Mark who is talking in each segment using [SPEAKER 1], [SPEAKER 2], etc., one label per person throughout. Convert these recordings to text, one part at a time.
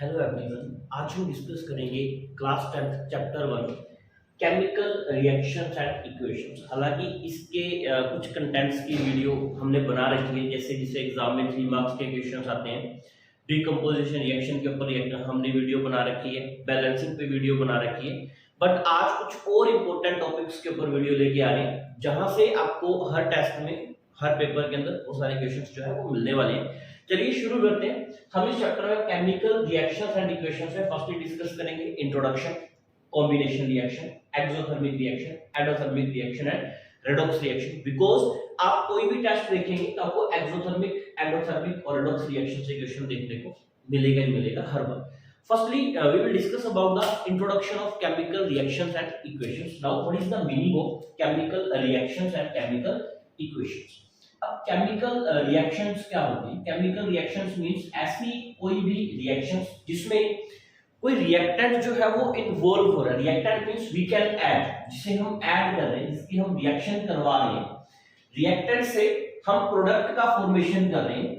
[SPEAKER 1] Hello everyone, आज हम discuss करेंगे class 10 chapter 1 chemical reactions and equations. हालांकि इसके कुछ कंटेंट्स की वीडियो हमने बना रखी है, जैसे एग्जाम में 3 मार्क्स के क्वेश्चंस आते हैं। डिकम्पोजिशन रिएक्शन के ऊपर हमने वीडियो बना रखी है, बैलेंसिंग पे वीडियो बना रखी है। बट आज कुछ और इम्पोर्टेंट टॉपिक्स के ऊपर वीडियो लेके आ रहे हैं, जहां से आपको हर टेस्ट में, हर पेपर के अंदर वो सारे क्वेश्चंस जो है वो मिलने वाले हैं। चलिए शुरू करते हैं। हम इस चैप्टर में केमिकल रिएक्शंस एंड इक्वेशंस में फर्स्टली डिस्कस करेंगे introduction, combination reaction, exothermic reaction, endothermic reaction and redox reaction. Because आप कोई भी टेस्ट देखेंगे तो आपको एक्सोथर्मिक, एंडोथर्मिक और रेडॉक्स रिएक्शन से क्वेश्चन देखने को मिलेगा ही मिलेगा हर बार। Firstly, we will discuss about the introduction of chemical reactions and equations. Now, what is the meaning of chemical reactions and chemical equations? अब केमिकल रिएक्शंस क्या होती है? केमिकल रिएक्शंस मींस ऐसी कोई भी रिएक्शंस जिसमें कोई रिएक्टेंट जो है वो इन्वॉल्व हो रहा है। Reactant means we can add, जिसे हम ऐड कर रहे हैं, जिसकी हम रिएक्शन करवा रहे हैं। रिएक्टेंट से हम प्रोडक्ट का फॉर्मेशन कर रहे हैं,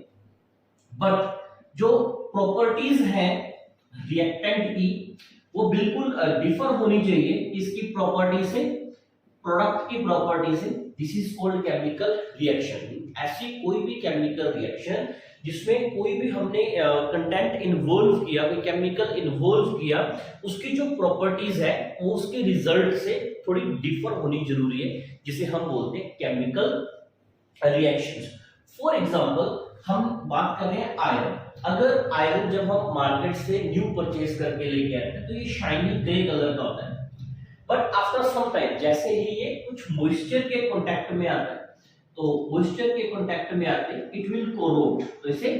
[SPEAKER 1] बट जो प्रॉपर्टीज हैं रिएक्टेंट की वो बिल्कुल डिफर होनी चाहिए इसकी प्रॉपर्टी से, प्रोडक्ट की प्रॉपर्टी से। This is called chemical reaction. ऐसी कोई भी केमिकल रिएक्शन जिसमें कोई भी हमने कंटेंट इन्वॉल्व किया, कोई केमिकल इन्वॉल्व किया, उसकी जो प्रॉपर्टीज है वो उसके रिजल्ट से थोड़ी डिफर होनी जरूरी है, जिसे हम बोलते हैं केमिकल रिएक्शंस। फॉर एग्जांपल, हम बात कर रहे हैं आयरन। अगर आयरन जब हम मार्केट से न्यू परचेज करके लेके आते हैं तो ये शाइनी ग्रे कलर का होता है, बट आफ्टर सम टाइम जैसे ही ये कुछ मॉइस्चर के कांटेक्ट में आता है, तो मॉइस्चर के कांटेक्ट में आते इट विल कोरोड, तो इसे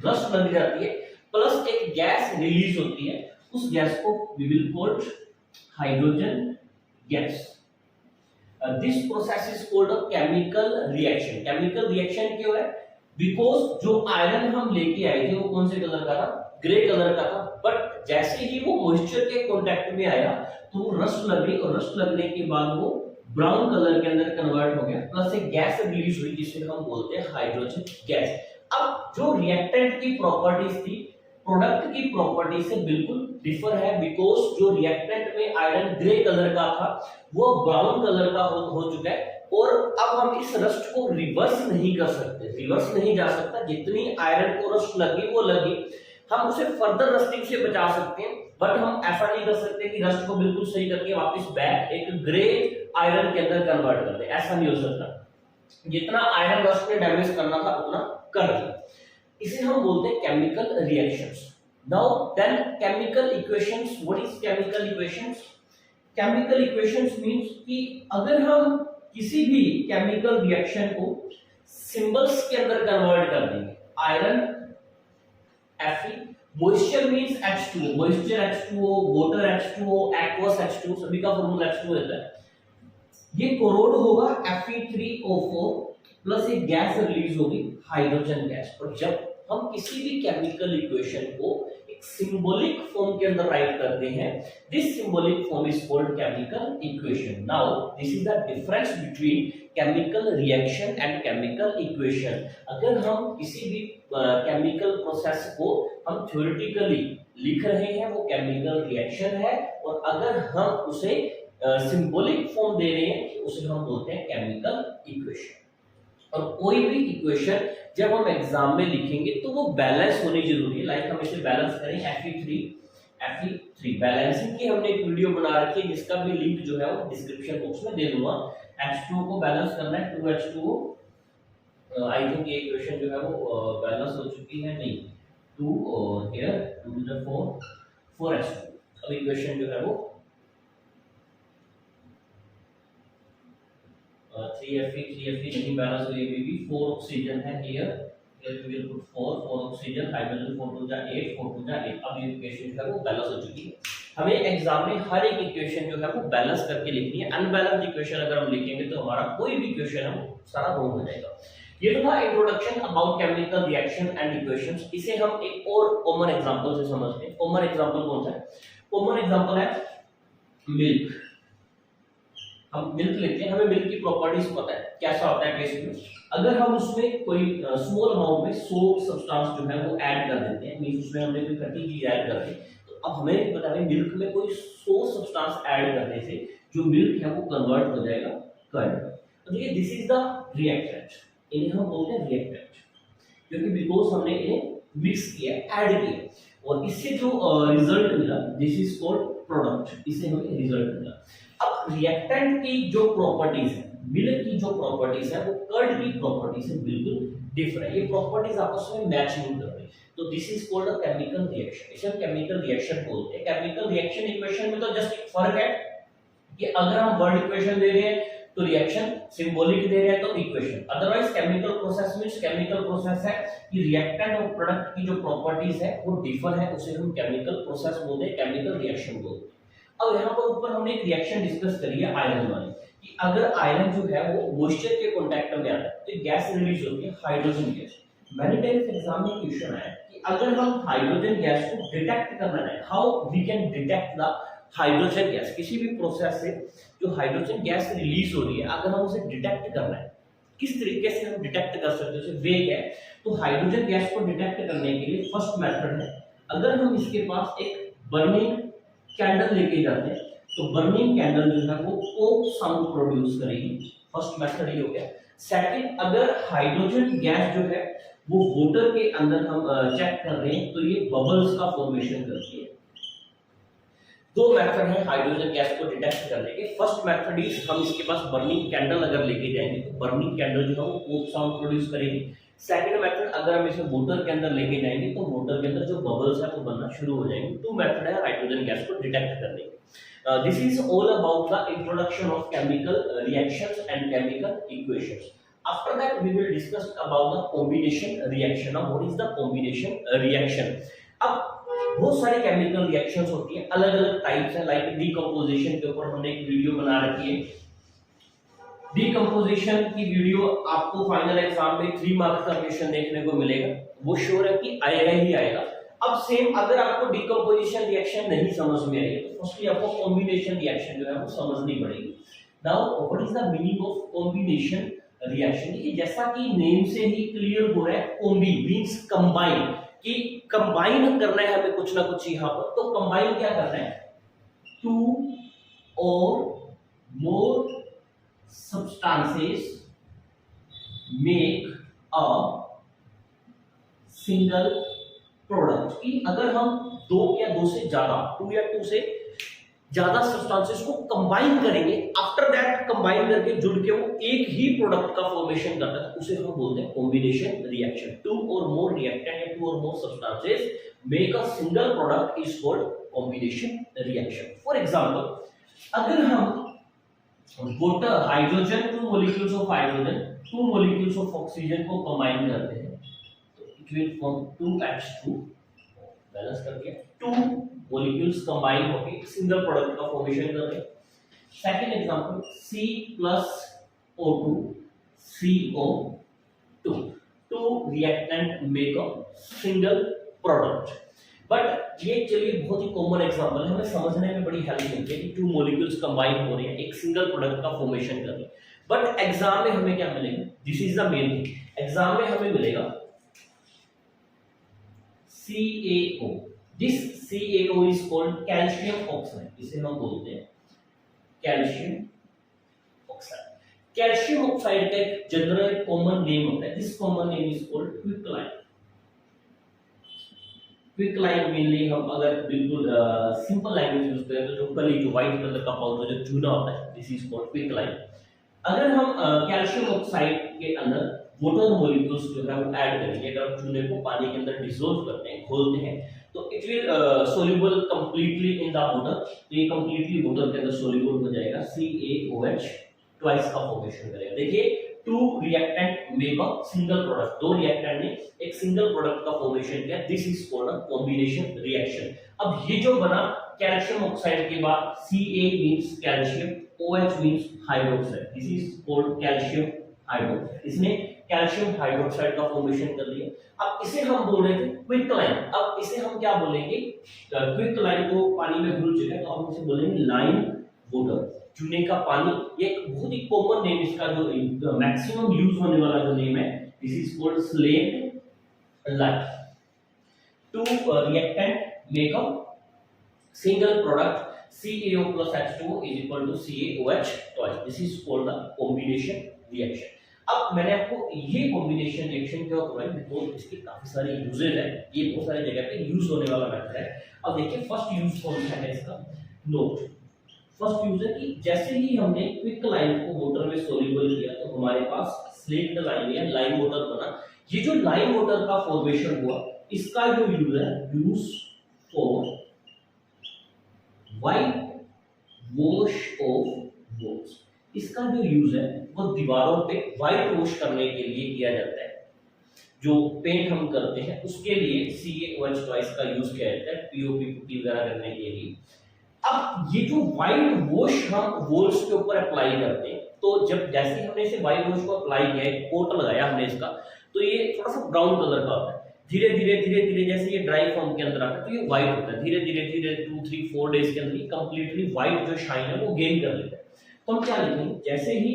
[SPEAKER 1] रस्ट लग जाती है, प्लस एक गैस रिलीज होती है, उस गैस को we will call hydrogen gas. This process is called a chemical reaction. Chemical reaction क्यों है? बिकॉज जो आयरन हम लेके आए थे वो कौन से कलर का था? ग्रे कलर का था, बट जैसे ही वो मॉइस्चर के कांटेक्ट में आया तो वो रस्ट लग गई, और रस्ट लगने के बाद वो ब्राउन कलर के अंदर कन्वर्ट हो गया, प्लस एक गैस रिलीज हुई जिसे हम बोलते हैं हाइड्रोजन गैस। अब जो रिएक्टेंट की प्रॉपर्टीज थी प्रोडक्ट की प्रॉपर्टी से बिल्कुल डिफर है, बिकॉज जो रिएक्टेंट में आयरन ग्रे कलर का था वो ब्राउन कलर का हो चुका है, और अब हम इस रस्ट को रिवर्स नहीं कर सकते, रिवर्स नहीं जा सकता। जितनी आयरन को रस्ट लगी वो लगी, हम उसे फर्दर रस्टिंग से बचा सकते हैं, बट हम ऐसा नहीं कर सकते कि रस्ट को बिल्कुल सही करके वापस बैक एक ग्रे आयरन के अंदर कन्वर्ट कर दे, ऐसा नहीं हो सकता। जितना आयरन रस्ट ने डैमेज करना था उतना कर दिया। इसे हम बोलते हैं chemical reactions. Now then chemical equations. What is chemical equations? Chemical equations means कि अगर हम किसी भी केमिकल रिएक्शन को सिंबल्स के अंदर कन्वर्ट कर देंगे, iron Fe, moisture means H2O, moisture H2O, water H2O, aqueous H2O, सभी का फार्मूला H2O रहता है। ये कोरोड होगा Fe3O4 प्लस एक गैस रिलीज होगी हाइड्रोजन गैस। और जब हम किसी भी केमिकल इक्वेशन को एक सिंबॉलिक फॉर्म के अंदर राइट करते हैं, this symbolic form is called chemical equation. Now this is the difference between chemical reaction and chemical equation. अगर हम किसी भी केमिकल प्रोसेस को हम थ्योरेटिकली लिख रहे हैं वो केमिकल रिएक्शन है, और अगर हम उसे सिंबॉलिक फॉर्म दे रहे हैं उसे हम बोलते हैं केमिकल इक्वेशन। और कोई भी इक्वेशन जब हम एग्जाम में लिखेंगे तो वो बैलेंस होनी जरूरी है। लाइक हम इसे बैलेंस करें Fe3 बैलेंसिंग की हमने एक वीडियो बना रखी है, जिसका भी लिंक जो है वो डिस्क्रिप्शन बॉक्स में दे दूंगा। H2O को बैलेंस करना है, 2H2O। आई थिंक ये इक्वेशन जो है वो बैलेंस हो चुकी है, नहीं 2 और हियर 2 to the 4H2। अब इक्वेशन जो है वो 3Fe नहीं बैलेंस हुई, अभी भी 4 ऑक्सीजन है here we will put 4 oxygen, hydrogen 4 to the 8 4 to the 8। अब ये इक्वेशन जो है वो बैलेंस हो चुकी है। हमें एग्जाम में हर एक इक्वेशन जो है वो बैलेंस करके लिखनी है। अनबैलेंस्ड इक्वेशन अगर हम लिखेंगे तो हमारा कोई भी इक्वेशन है वो सारा रॉन्ग हो जाएगा। ये तो था introduction about chemical reaction and equations. इसे हम एक और कॉमन एग्जांपल से समझते हैं। कॉमन एग्जांपल कौन सा है? कॉमन एग्जांपल है मिल्क। हम मिल्क लेते हैं, हमें मिल्क की प्रॉपर्टीज पता है। कैसा होता है टेस्ट में, अगर हम उसमें कोई स्मॉल अमाउंट में सोप सब्सटेंस जो है वो ऐड कर देते हैं, मींस उसमें हमने कोई खट्टी चीज ऐड कर दी, तो अब हमें पता है मिल्क में कोई सोप सब्सटेंस ऐड करने से जो मिल्क है वो कन्वर्ट हो जाएगा कर्ड। तो देखिए दिस इज द रिएक्टेंट, इन्हें हम बोलते हैं रिएक्टेंट, क्योंकि बिकॉज हमने इन्हें मिक्स किया, ऐड किया, और इससे जो रिजल्ट मिला दिस इज कॉल्ड प्रोडक्ट, इससे हमें रिजल्ट मिला। अब रिएक्टेंट की जो प्रॉपर्टीज है, मिल्क की जो प्रॉपर्टीज है वो कर्ड की प्रॉपर्टी से बिल्कुल डिफरेंट है, ये प्रॉपर्टीज आपस में मैच नहीं कर रही, तो this is called a chemical reaction, इसे हम केमिकल रिएक्शन बोलते हैं। केमिकल रिएक्शन इक्वेशन में तो जस्ट एक फर्क है कि अगर हम वर्ड इक्वेशन दे रहे हैं तो रिएक्शन, सिंबॉलिक दे रहे हैं तो equation, otherwise chemical process means chemical process है कि रिएक्टेंट और प्रोडक्ट की जो प्रॉपर्टीज है वो डिफर है, उसे हम केमिकल प्रोसेस बोलते हैं, केमिकल रिएक्शन बोलते हैं। अब यहाँ पर ऊपर हमने एक रिएक्शन डिस्कस करी है आयरन वाली, कि अगर आयरन जो है वो मॉइस्चर के कांटेक्ट में आता है तो गैस रिलीज होती है, हाइड्रोजन गैस। मैंने टाइम्स एग्जाम में क्वेश्चन आया कि अगर हम हाइड्रोजन गैस को डिटेक्ट करना है, how we can detect the hydrogen gas, किसी भी प्रोसेस से जो हाइड्रोजन गैस रिलीज हो रही है अगर हम उसे डिटेक्ट करना है, किस तरीके से हम डिटेक्ट कर सकते हैं उसे, वे है। तो हाइड्रोजन गैस को डिटेक्ट करने के लिए फर्स्ट मेथड है, अगर हम इसके पास एक बर्निंग कैंडल लेके जाते हैं तो बर्निंग कैंडल जो है वो पोप साउंड प्रोड्यूस करेगी, फर्स्ट मेथड ये हो गया। सेकंड, अगर हाइड्रोजन गैस जो है वो वाटर के अंदर हम चेक कर रहे हैं तो ये बबल्स का फॉर्मेशन करती है। दो मेथड है हाइड्रोजन गैस को डिटेक्ट करने के। फर्स्ट मेथड इज हम इसके पास बर्निंग कैंडल अगर लेके जाएंगे तो बर्निंग कैंडल जो है वो पोप साउंड प्रोड्यूस करेगी। सेकंड मेथड, अगर हम इसे वाटर के अंदर लेके जाएंगे तो वाटर के अंदर जो बबल्स है वो बनना शुरू हो जाएंगे। टू मेथड है हाइड्रोजन गैस को डिटेक्ट करने के। This is all about the introduction of chemical reactions and chemical equations. After that, we will discuss about the combination reaction. Now, what is the combination reaction? अब बहुत सारी chemical reactions होती हैं, अलग अलग टाइप्स हैं, लाइक डीकंपोजिशन के ऊपर हमने एक वीडियो बना रखी है। डीकंपोजिशन की वीडियो आपको फाइनल एग्जाम में 3 मार्क्स का क्वेश्चन देखने को मिलेगा, वो श्योर है कि आएगा ही आएगा। अब सेम अगर आपको डीकंपोजिशन रिएक्शन नहीं समझ में आई तो फर्स्टली आपको कॉम्बिनेशन रिएक्शन जो है वो समझनी पड़ेगी। Now what is the meaning of combination reaction? देखिए जैसा कि नेम से ही क्लियर हो रहा है, कॉम्बी मींस कंबाइन, कि कंबाइन करना है हमें कुछ ना कुछ यहाँ पर। तो कंबाइन क्या करना है? To or more substances make a single product. कि अगर हम दो या दो से ज्यादा, टू या टू से ज्यादा सब्सटेंसेस को कंबाइन करेंगे, आफ्टर दैट कंबाइन करके जुड़ के वो एक ही प्रोडक्ट का फॉर्मेशन करता है, उसे हम बोलते हैं combination reaction. To or more reactant या two or more substances make a single product is called combination reaction. For example, अगर हम water, hydrogen, two molecules of hydrogen, two molecules of oxygen को कंबाइन करते हैं तो it will form 2H2, balance करके two molecules combine होकर एक single product का फॉर्मेशन कर रहे हैं। Second example, C+O2 CO2, two reactant make a single product. But ये चलिए बहुत ही कॉमन एग्जांपल है, हमें समझने में बड़ी हेल्प मिलती है कि टू मॉलिक्यूल्स कंबाइन हो रहे हैं, एक सिंगल प्रोडक्ट का फॉर्मेशन कर रहे हैं। बट एग्जाम में हमें क्या मिलेगा? This is the main thing, exam में हमें मिलेगा CaO। This CaO is called calcium oxide, इसे हम बोलते हैं कैल्शियम ऑक्साइड। कैल्शियम ऑक्साइड का एक जनरल कॉमन नेम होता है, this common name is called quicklime. Quicklime mainly हम अगर बिल्कुल सिंपल लैंग्वेज यूज करें तो जो कली, जो व्हाइट कलर का पाउडर जो चूना होता है, दिस इज कॉल्ड क्विकलाइन। अगर हम कैल्शियम ऑक्साइड के अंदर वाटर मॉलिक्यूल्स जो है वो ऐड करेंगे, अगर हम चूने को पानी के अंदर डिसोल्व करते हैं, घोलते हैं, तो it will soluble completely in the water, तो ये कंप्लीटली वाटर के अंदर सोल्यूबल हो जाएगा, CaOH ट्वाइस का फॉर्मेशन करेगा। देखिए two reactant make a single product, दो रिएक्टेंट ने एक सिंगल प्रोडक्ट का फॉर्मेशन किया, this is called a combination reaction. अब ये जो बना कैल्शियम ऑक्साइड के बाद, Ca means calcium, OH means hydroxide, this is called calcium hydroxide. इसने कैल्शियम हाइड्रोक्साइड का फॉर्मेशन कर लिया। अब इसे हम बोल रहे थे क्विकलाइन, अब इसे हम क्या बोलेंगे? क्विकलाइन को पानी में घुल चुका है तो हम इसे बोलेंगे लाइम वाटर। चूने का पानी, ये एक बहुत ही कॉमन नेम, इसका जो मैक्सिमम यूज होने वाला जो नेम है, this is called slate light. Two reactant make a single product CaO plus H2O is equal to CaOH twice. This is called the combination reaction. अब मैंने आपको ये कॉम्बिनेशन रिएक्शन क्यों करवाई, बिकॉज इसकी काफी सारी यूजेज है, ये बहुत सारी जगह पे यूज होने वाला मेथड है। अब देखिए फर्स्ट यूज कौन सा है इसका, नोट। फर्स्ट यूज है कि जैसे ही हमने क्विक लाइन को वाटर में सोल्यूबल किया तो हमारे पास स्लेक्ड लाइन या लाइन वाटर बना। ये जो लाइन वाटर का फॉर्मेशन हुआ, इसका जो यूज है, use for white wash off walls. इसका जो यूज है वो दीवारों पे व्हाइट वॉश करने के लिए किया जाता है। जो पेंट हम करते हैं उसके लिए CaOH ट्वाइस का यूज किया जाता है, पीओपी पुट्टी वगैरह करने के लिए। अब ये जो व्हाइट वॉश हम वॉल्स के ऊपर अप्लाई करते हैं, तो जब जैसे हमने इसे व्हाइट वॉश को अप्लाई किया, कोट लगाया हमने इसका, तो ये थोड़ा सा ब्राउन कलर का होता है। धीरे धीरे जैसे ये ड्राई फॉर्म के अंदर आता है तो ये व्हाइट होता है। धीरे धीरे 2, 3, 4 डेज के अंदर कंप्लीटली व्हाइट जो शाइन है वो गेन कर लेता है। तो हम क्या लिखेंगे, जैसे ही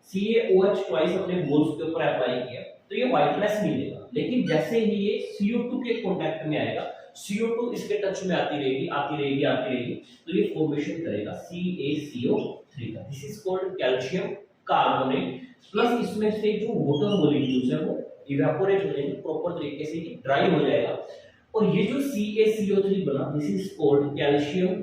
[SPEAKER 1] CaOH ट्वाइस अपने वॉल्स के ऊपर अप्लाई किया तो ये व्हाइटनेस नहीं देगा, लेकिन जैसे ही ये CO2 के कांटेक्ट में आएगा, CO2 इसके टच में आती रहेगी, तो ये फॉर्मेशन करेगा CaCO3 का। This is called calcium carbonate. Plus इसमें से जो वाटर मॉलिक्यूल्स है वो इवेपोरेट हो जाएंगे, प्रॉपर तरीके से ये ड्राई हो जाएगा, और ये जो CaCO3 बना, this is called calcium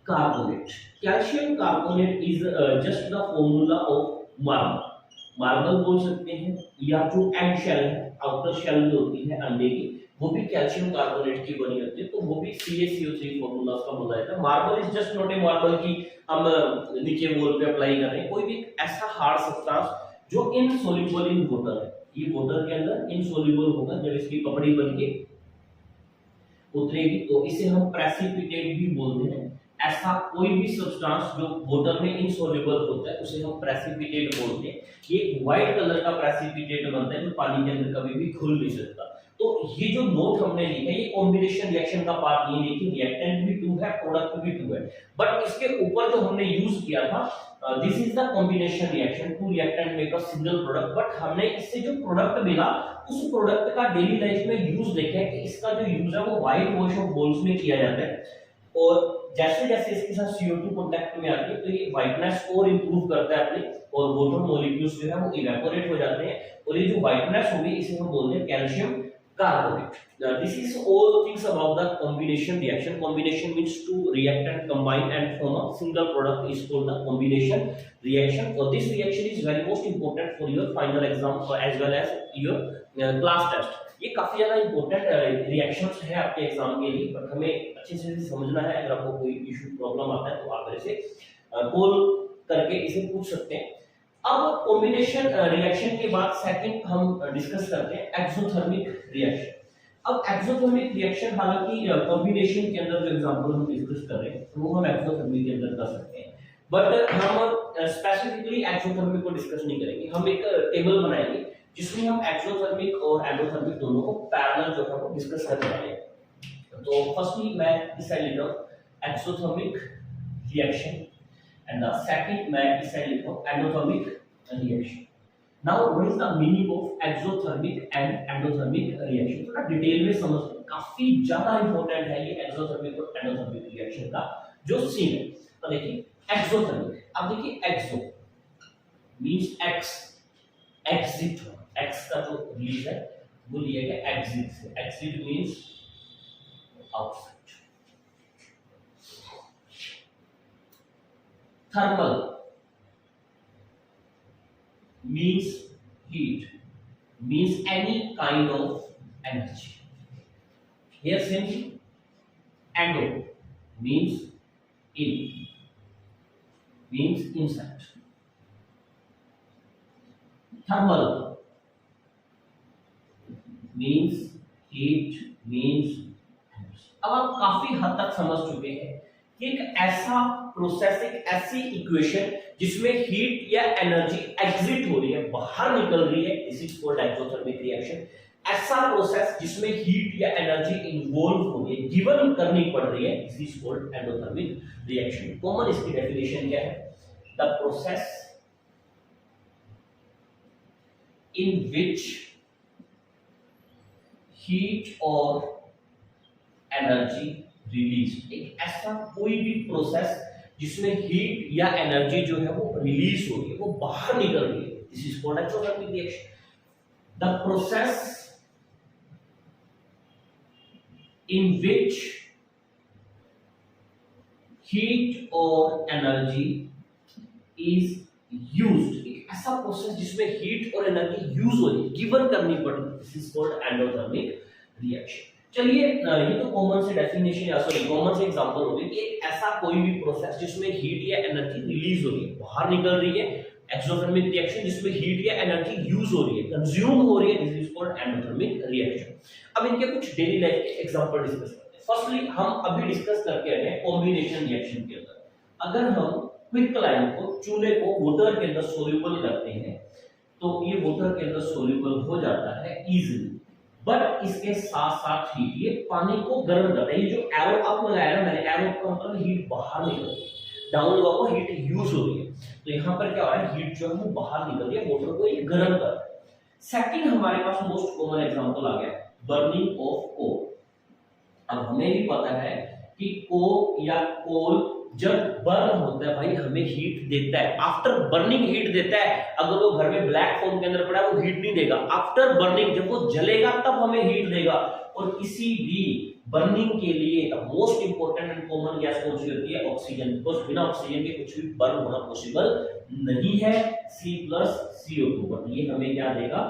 [SPEAKER 1] carbonate. Calcium carbonate is just the formula of marble बोल सकते हैं, या जो एग शेल है, आउटर शेल जो होती है अंडे की, वो भी कैल्शियम कार्बोनेट की बनी होती है, तो वो भी CaCO3 फॉर्मूला उसका बोला जाता है। Marble is just not a marble की हम नीचे वॉल पे अप्लाई कर रहे हैं, कोई भी ऐसा हार्ड सब्सटेंस जो इनसोल्यूबल इन वाटर है, ये वाटर के अंदर इनसोल्यूबल होगा, जब इसकी पपड़ी बनके उतरेगी तो इसे हम प्रेसिपिटेट भी बोलते हैं। ऐसा कोई भी सब्सटेंस जो वाटर में इनसोल्यूबल होता है उसे हम प्रेसिपिटेट बोलते हैं। ये व्हाइट कलर का प्रेसिपिटेट बनता है जो पानी के अंदर कभी भी घुल नहीं सकता। तो ये जो नोट हमने लिखा है ये कॉम्बिनेशन रिएक्शन का पार्ट नहीं है, देखिए रिएक्टेंट भी 2 है, प्रोडक्ट भी 2 है, बट इसके ऊपर जो हमने यूज किया था, this is the combination reaction, 2 reactant make a single product. But हमने इससे जो प्रोडक्ट मिला उस प्रोडक्ट का डेली लाइफ में यूज देखा है कि इसका जो यूज है वो व्हाइट वॉश ऑफ वॉल्स में किया जाता है, और जैसे जैसे इसके साथ CO2 कांटेक्ट में आती है तो ये व्हाइटनेस और इंप्रूव करता है अपनी, और वाटर मॉलिक्यूल्स जो है वो इवेपोरेट हो जाते हैं, और ये जो व्हाइटनेस होगी इसे हम बोलते हैं calcium carbonate. Now, this is all things about the combination reaction. Combination means two reactant combine and form a single product is called the combination reaction. For this reaction is very most important for your final exam as well as your class test. ये काफी ज्यादा important reactions है आपके exam के लिए, but हमें अच्छे से समझना है। अगर आपको कोई इशू प्रॉब्लम आता है तो आप मेरे से कॉल करके इसे पूछ सकते हैं। अब कॉम्बिनेशन रिएक्शन के बाद सेकंड हम डिस्कस करते हैं एक्सोथर्मिक रिएक्शन। अब एक्सोथर्मिक रिएक्शन हालांकि कॉम्बिनेशन के अंदर जो एग्जांपल हम डिस्कस कर रहे हैं वो हम एक्सोथर्मिक के अंदर कर सकते हैं, बट हम स्पेसिफिकली एक्सोथर्मिक को डिस्कस नहीं करेंगे। हम एक टेबल बनाएंगे जिसमें हम एक्सोथर्मिक और एंडोथर्मिक दोनों को पैरेलल जो है वो डिस्कस करने वाले हैं। तो फर्स्टली मैं इस साइड लिख रहा हूं exothermic reaction, and the second मैं इस साइड लिख रहा हूं endothermic reaction. Now what is the meaning of exothermic and endothermic reaction? थोड़ा डिटेल में समझते हैं, काफी ज्यादा इंपॉर्टेंट है ये एक्सोथर्मिक और एंडोथर्मिक रिएक्शन का जो सीन है। तो देखिए एक्सोथर्मिक, अब देखिए एक्सो मींस एक्स, एग्जिट, एक्स का जो रिलीज है वो लिया गया एग्जिट से, exit means outside. Thermal means heat, means any kind of energy. Here same thing. Endo means in, means inside. Thermal means heat, means energy. अब आप काफी हद तक समझ चुके हैं कि एक ऐसा प्रोसेस, एक ऐसी इक्वेशन जिसमें हीट या एनर्जी एग्जिट हो रही है, बाहर निकल रही है, this is called exothermic reaction. ऐसा प्रोसेस जिसमें हीट या एनर्जी इन्वॉल्व हो रही है, गिवन करनी पड़ रही है, this is called endothermic reaction. Common इसकी डेफिनेशन क्या है? The process in which heat और एनर्जी रिलीज, एक ऐसा कोई भी प्रोसेस जिसमें हीट या एनर्जी जो है वो रिलीज हो रही है, वो बाहर निकल रही है, this is called exothermic reaction. The process in which heat और एनर्जी is used, एक ऐसा प्रोसेस जिसमें हीट और एनर्जी यूज हो रही है, गिवन करनी पड़ रही है, this is called endothermic reaction. चलिए ये तो कॉमन से डेफिनेशन या सॉरी कॉमन से एग्जांपल हो गई कि ऐसा कोई भी प्रोसेस जिसमें हीट या एनर्जी रिलीज हो रही है, बाहर निकल रही है, एक्सोथर्मिक रिएक्शन जिसमें हीट या एनर्जी यूज हो रही है, कंज्यूम हो रही है, this is called endothermic reaction. अब इनके कुछ डेली लाइफ के एग्जांपल डिस्कस करते हैं। फर्स्टली हम अभी डिस्कस करके आए हैं कॉम्बिनेशन रिएक्शन के अंदर, अगर हम क्विकलाइम को, चूल्हे को वाटर के अंदर सोल्यूबल करते हैं तो ये वाटर के अंदर सोल्यूबल हो जाता है इजीली, बट इसके साथ साथ ही ये पानी को गर्म करता है। ये जो एरो अप लगाया ना मैंने, एरो का मतलब हीट बाहर निकल रही है, डाउन लगा हुआ हीट यूज हो रही है, तो यहाँ पर क्या हो रहा है, हीट जो है वो बाहर निकल रही है, वाटर को ये गर्म कर रहा है। सेकंड हमारे पास मोस्ट कॉमन एग्जांपल आ गया बर्निंग ऑफ कोल। अब हमें भी पता है कि कोक या कोल जब बर्न होता है भाई हमें हीट देता है, आफ्टर बर्निंग हीट देता है। अगर वो घर में ब्लैक फॉर्म के अंदर पड़ा है वो हीट नहीं देगा, आफ्टर बर्निंग जब वो जलेगा तब हमें हीट देगा। और किसी भी बर्निंग के लिए most important and common gas कौन सी होती है? ऑक्सीजन, बिकॉज बिना ऑक्सीजन के कुछ भी बर्न होना पॉसिबल नहीं है। C+CO2, बट ये हमें क्या देगा?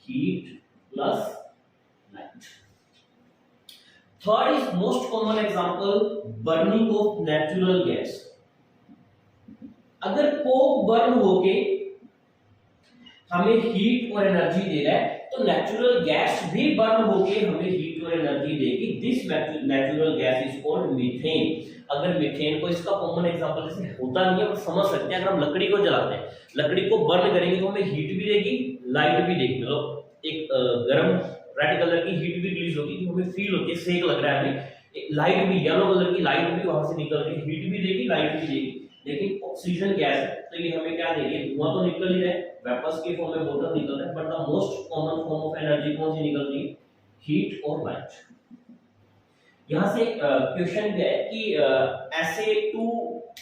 [SPEAKER 1] Heat plus light. Third is most common example burning of natural gas. अगर कोक बर्न होके हमें हीट और एनर्जी दे रहा है तो नेचुरल गैस भी बर्न होके हमें हीट और एनर्जी देगी, this natural gas is called methane. अगर मीथेन को, इसका कॉमन एग्जांपल जैसे होता नहीं है पर समझ सकते हैं, अगर हम लकड़ी को जलाते हैं, लकड़ी को बर्न करेंगे तो हमें हीट भी देगी, लाइट भी देगी, मतलब एक गर्म रेड कलर की हीट भी रिलीज होगी जो हमें फील होती है, सेक लग रहा है हमें। लाइट भी, येलो कलर की लाइट भी वहां से निकल रही है, हीट भी देगी, लाइट भी देगी। लेकिन ऑक्सीजन गैस है तो ये हमें क्या देगी? धुआं तो निकल ही रहा है, वेपर्स के फॉर्म में वाटर निकल रहा है, but the most common form of energy कौन सी निकल रही है? हीट और लाइट। यहां से क्वेश्चन है कि ऐसे टू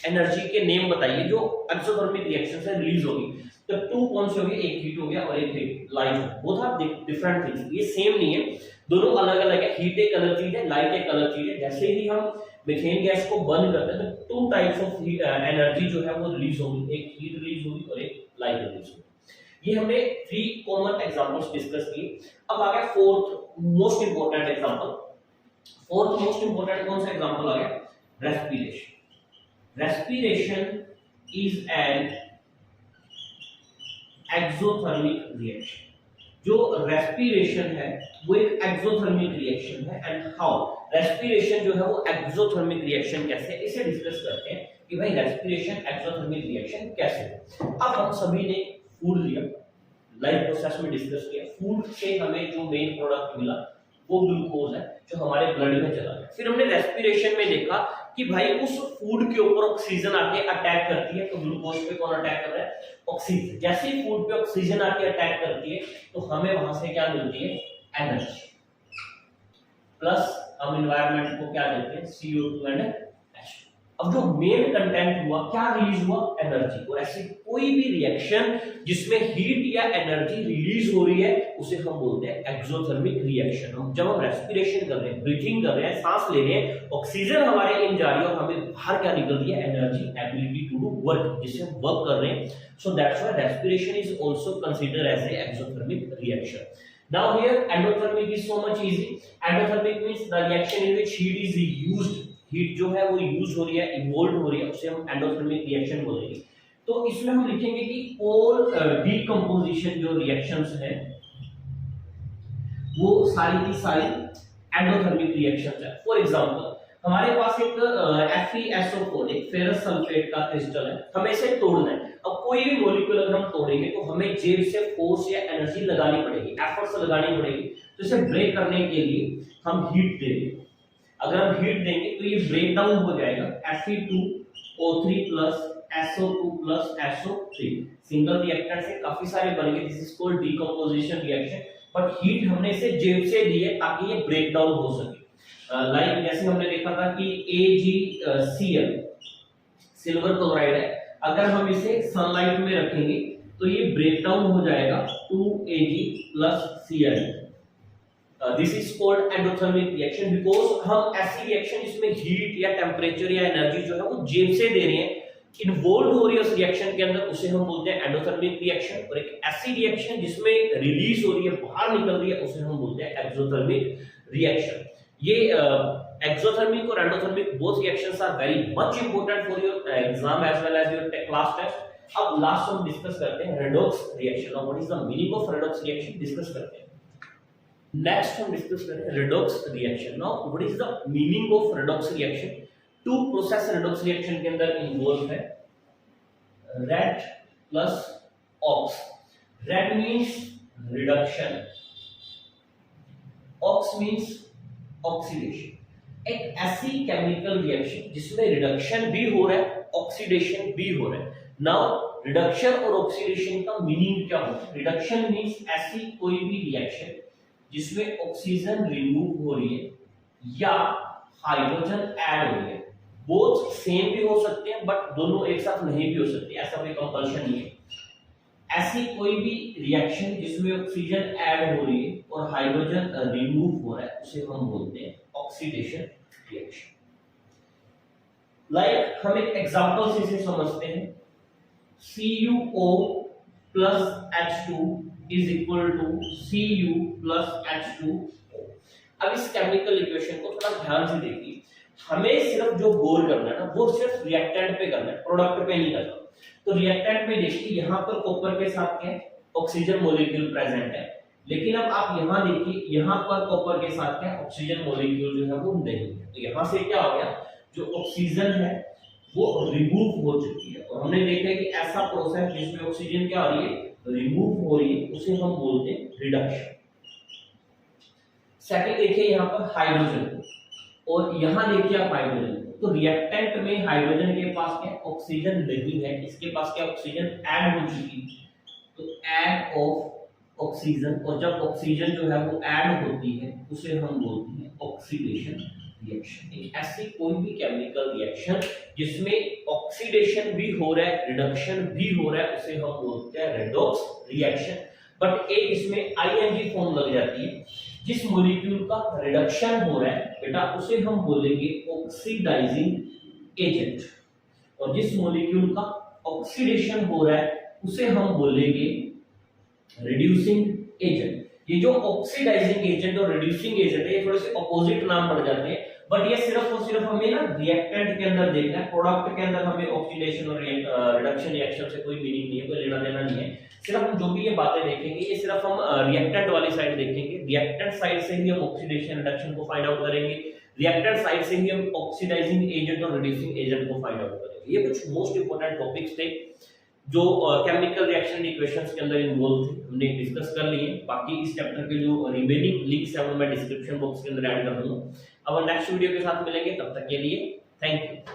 [SPEAKER 1] एनर्जी के नेम बताइए जो एक्सोथर्मिक रिएक्शन से रिलीज होगी। तो टू कौन से हो गए? एक हीट हो गया और एक light. Both are different things, ये सेम नहीं है, दोनों अलग अलग है। हीट एक अलग चीज है, लाइट एक अलग चीज है। जैसे ही हम मीथेन गैस को बर्न करते हैं तो टू टाइप्स ऑफ एनर्जी जो है वो रिलीज होगी, एक हीट रिलीज होगी और एक लाइट रिलीज होगी। ये हमने 3 कॉमन एग्जांपल्स डिस्कस किए। अब आ गया fourth most important example. Fourth most important कौन सा एग्जांपल आ गया? Respiration. Respiration is an exothermic reaction. जो रेस्पिरेशन है वो एक एक्सोथर्मिक रिएक्शन है। एंड हाउ रेस्पिरेशन जो है वो एक्सोथर्मिक रिएक्शन कैसे है, इसे डिस्कस करते हैं कि भाई रेस्पिरेशन एक्सोथर्मिक रिएक्शन कैसे है। अब हम सभी ने फूड लिया, लाइफ प्रोसेस में डिस्कस किया, फूड से हमें जो मेन प्रोडक्ट मिला वो ग्लूकोज है जो हमारे ब्लड में चला गया। फिर हमने रेस्पिरेशन में देखा कि भाई उस फूड के ऊपर ऑक्सीजन आके अटैक करती है, तो ग्लूकोज पे कौन अटैक कर रहा है? ऑक्सीजन। जैसे ही फूड पे ऑक्सीजन आके अटैक करती है तो हमें वहां से क्या मिलती है? एनर्जी। प्लस हम एनवायरनमेंट को क्या देते हैं? CO2 and H2। अब जो मेन कंटेंट हुआ, क्या रिलीज हुआ? एनर्जी। और ऐसी कोई भी रिएक्शन जिसमें हीट या एनर्जी रिलीज हो रही है उसे हम बोलते हैं एक्सोथर्मिक रिएक्शन। हम जब हम रेस्पिरेशन कर रहे हैं, ब्रीथिंग कर रहे हैं, सांस ले रहे हैं, ऑक्सीजन हमारे इन जा रही है और हमें बाहर क्या निकल रही है? Energy, ability to do work, जिससे हम वर्क कर रहे हैं। So that's why respiration is also considered as a exothermic reaction. Now here endothermic is so much easy. Endothermic means the reaction in which heat is used. Heat जो है वो use हो रही है, इवोल्व हो रही है, उसे हम एंडोथर्मिक रिएक्शन बोलेंगे। तो इसमें हम लिखेंगे कि ऑल डीकंपोजिशन जो रिएक्शंस हैं वो सारी की सारी एंडोथर्मिक रिएक्शंस है। फॉर एग्जांपल हमारे पास एक FeSO4 एक फेरस सल्फेट का क्रिस्टल है, हमें इसे तोड़ना है। अब कोई भी मॉलिक्यूल अगर हम तोड़ेंगे तो हमें जेब से फोर्स या एनर्जी लगानी पड़ेगी, एफर्ट्स लगानी पड़ेगी। तो इसे ब्रेक करने के लिए हम हीट देंगे। अगर हम हीट देंगे तो ये ब्रेक डाउन हो जाएगा Fe2O3 plus SO2 plus SO3। Single reactant से काफी सारे बन गए, this is called decomposition reaction, but heat हमने इसे जेब से दी है ताकि ये ब्रेक डाउन हो सके। लाइक जैसे हमने देखा था कि AgCl सिल्वर क्लोराइड है, अगर हम इसे सनलाइट में रखेंगे तो ये ब्रेक डाउन हो जाएगा 2Ag plus Cl। This is called endothermic reaction, because हम ऐसी रिएक्शन जिसमें हीट या टेम्परेचर या एनर्जी जो है वो जेब से दे रहे हैं, इन्वॉल्व हो रही है उस रिएक्शन के अंदर, उसे हम बोलते हैं एंडोथर्मिक रिएक्शन। और एक ऐसी रिएक्शन जिसमें रिलीज हो रही है, बाहर निकल रही है, उसे हम बोलते हैं एक्सोथर्मिक रिएक्शन। ये एक्सोथर्मिक और endothermic both reactions are very much important for your exam as well as your class test. अब लास्ट हम डिस्कस करते हैं रेडॉक्स रिएक्शन। और what is the meaning of redox reaction discuss करते हैं। Next हम डिस्कस करें redox reaction. Now what is the meaning of redox reaction? Two process redox reaction के अंदर इन्वॉल्व है, red plus ox. Red means reduction, ox means oxidation. एक ऐसी chemical reaction जिसमें रिडक्शन भी हो रहा है, ऑक्सीडेशन भी हो रहा है। नाउ रिडक्शन और ऑक्सीडेशन का मीनिंग क्या होता है? रिडक्शन मींस ऐसी कोई भी रिएक्शन जिसमें ऑक्सीजन रिमूव हो रही है या हाइड्रोजन ऐड हो रही है। बोथ सेम भी हो सकते हैं बट दोनों एक साथ नहीं भी हो सकते, ऐसा कोई कंपल्शन नहीं है। ऐसी कोई भी रिएक्शन जिसमें ऑक्सीजन ऐड हो रही है और हाइड्रोजन रिमूव हो रहा है, उसे हम बोलते हैं ऑक्सीडेशन रिएक्शन। लाइक हम एक एग्जांपल से इसे समझते हैं, CuO plus H2 is equal to Cu plus H2O। अब इस केमिकल इक्वेशन को थोड़ा ध्यान से देखिए। हमें सिर्फ जो गोल करना है ना, वो सिर्फ रिएक्टेंट पे करना है, प्रोडक्ट पे नहीं करना। तो रिएक्टेंट में देखिए यहाँ पर कॉपर के साथ क्या ऑक्सीजन मॉलिक्यूल प्रेजेंट है, लेकिन अब आप यहाँ देखिए यहाँ पर कॉपर के साथ क्या ऑक्सीजन मॉलिक्यूल जो है वो नहीं है। तो यहाँ से क्या हो गया, जो ऑक्सीजन है वो रिमूव हो चुकी है। और हमने देखा है कि ऐसा प्रोसेस जिसमें ऑक्सीजन क्या हो रही है, रिमूव हो रही है, उसे हम बोलते हैं रिडक्शन। सेकंड देखिए यहाँ पर हाइड्रोजन और यहाँ देखिए आप हाइड्रोजन। तो रिएक्टेंट में हाइड्रोजन के पास क्या ऑक्सीजन नहीं है, इसके पास क्या ऑक्सीजन ऐड हो चुकी है, तो ऐड ऑफ ऑक्सीजन। और जब ऑक्सीजन जो है वो ऐड होती है उसे हम बोलते हैं ऑक्सीडेशन रिएक्शन। ऐसी कोई भी केमिकल रिएक्शन जिसमें ऑक्सीडेशन भी हो रहा है, रिडक्शन भी हो रहा है, उसे हम बोलते हैं रेडॉक्स रिएक्शन। बट एक इसमें आईएनजी फॉर्म लग जाती है। जिस मॉलिक्यूल का रिडक्शन हो रहा है बेटा उसे हम बोलेंगे ऑक्सीडाइजिंग एजेंट, और जिस मॉलिक्यूल का ऑक्सीडेशन हो रहा है उसे हम बोलेंगे रिड्यूसिंग एजेंट। ये जो ऑक्सीडाइजिंग एजेंट और रिड्यूसिंग एजेंट है, ये थोड़े से अपोजिट नाम पड़ जाते हैं, बट ये सिर्फ और सिर्फ हमें ना रिएक्टेंट के अंदर देखना है, प्रोडक्ट के अंदर हमें ऑक्सीडेशन और रिडक्शन रिएक्शन से कोई मीनिंग नहीं है, कोई लेना देना नहीं है। सिर्फ हम जो भी ये बातें देखेंगे ये सिर्फ हम रिएक्टेंट वाली साइड देखेंगे। रिएक्टेंट साइड से ही हम ऑक्सीडेशन रिडक्शन को फाइंड आउट करेंगे, रिएक्टेंट साइड से ही हम ऑक्सीडाइजिंग एजेंट और रिड्यूसिंग एजेंट को फाइंड आउट करेंगे। ये कुछ मोस्ट इंपोर्टेंट टॉपिक्स थे जो केमिकल रिएक्शन इक्वेशंस के अंदर इन्वॉल्व थे, हमने डिस्कस कर लिए। बाकी इस चैप्टर के जो रिमेनिंग लिंक्स है वो मैं डिस्क्रिप्शन बॉक्स के अंदर ऐड कर दूंगा। अब नेक्स्ट वीडियो के साथ मिलेंगे, तब तक के लिए थैंक यू।